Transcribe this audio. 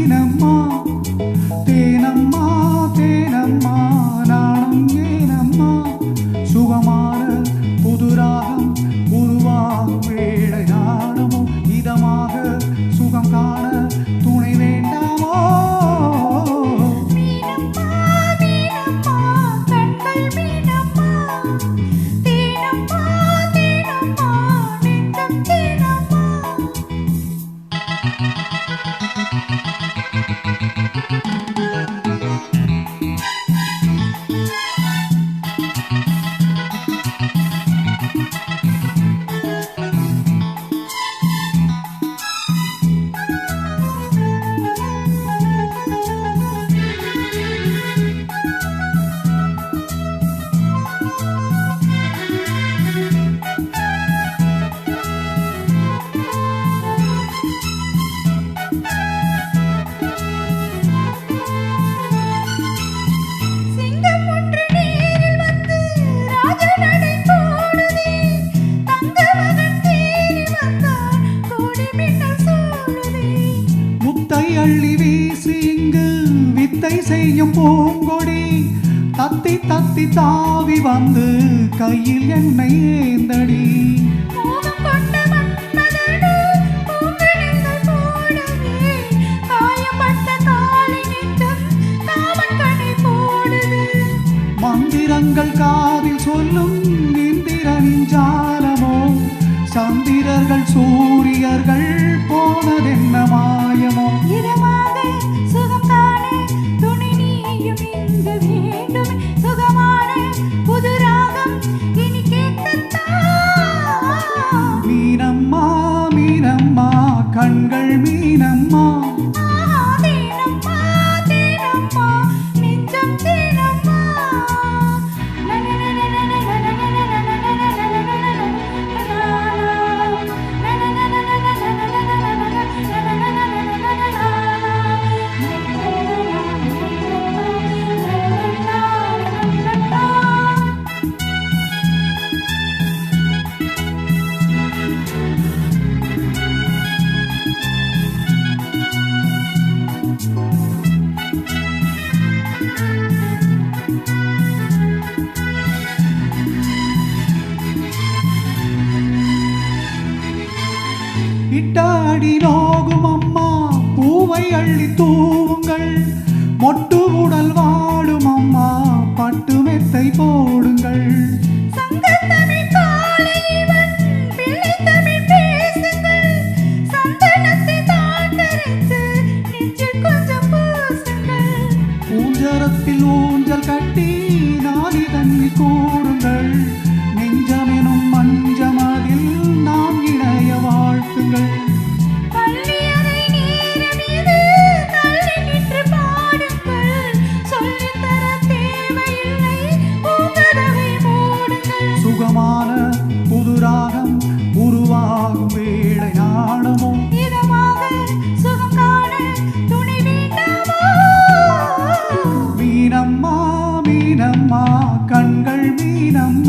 மீனம்மா தேனம்மா தேனம்மா நாணம் ஏனம்மா சுகமான புதுராகம் உருவாகும் வேளை நாணமோ இதமாக சுகம் காண துணை வேண்டாமோ அள்ளி வீசி இங்கு வித்தை செய்யும் பூங்கொடி தத்தி தத்தி தாவி வந்து கையில் என்னை ஏந்தடி மந்திரங்கள் காதில் சொல்லும் இந்திரனின் ஜாலமோ சந்திரர்கள் சூரியர்கள் போனதென்ன மாயமோ இதமாக சுகம் காண துணை நீயும் இங்கு வேண்டும் சுகமான புது ராகம் இனி கேட்கத்தான் மீனம்மா மீனம்மா கண்கள் மீனம்மா தேனம்மா தேனம்மா நெஞ்சம் தேனம்மா இட்டாடி நோகும் அம்மா பூவை அள்ளி தூவுங்கள் மொட்டு உடல் வாடும் அம்மா பட்டு மெத்தை போடுங்கள் ஊஞ்சரத்தில் ஊஞ்சல் கட்டி நாளி தண்ணி கூறுங்கள் நெஞ்சமெனும் மஞ்சமதில் நாம் இணைய வாழ்த்துங்கள் சுகமான புதுராகம் உருவாகும் வேளை நாணமோ இதமாக சுகம் காண துணை வேண்டாமோ மீனம்மா மீனம்மா கண்கள் மீனம்மா